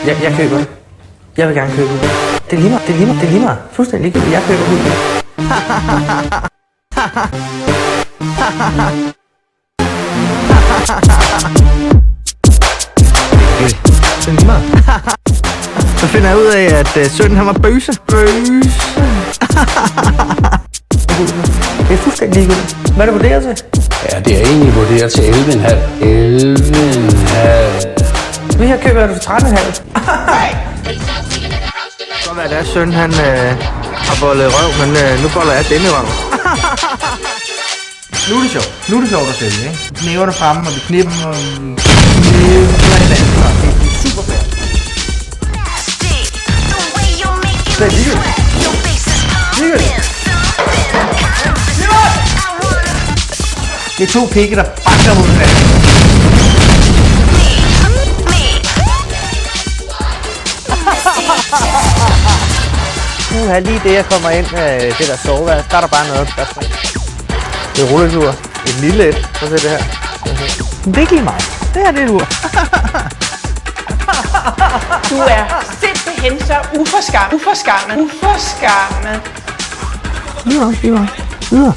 Jeg køber det. Jeg vil gerne købe det. Det er lige mig. Det er lige mig. Det er lige mig. Fuldstændig ligegyldigt. Jeg køber hunden. Det er lige mig. Så finder jeg ud af, at sønnen han var bøse. Det er fuldstændig ligegyldigt. Hvad er det vurderet til? Ja, det er egentlig vurderet til 11,5. 11,5. Vi har købt det for 13,5. Så hvad det er, søn han har bollet røv, men nu boller jeg denne røv. Nu er det sjovt. Nu er det sjovt at sælge, ikke? Knæverne fremme, og vi knipper dem, og vi knipper hinanden. Det er super fedt. Det er ligegyldigt. Det er to pikke, der banker mod hinanden. Lige det jeg kommer ind, det der soveværelse, der er der bare noget, der er det er rulletur. Et lille et. Så se det her. Det er ikke lige mig. Det her det er et ur. Du er simpelthen så uforskammet. Uforskammet. Videre.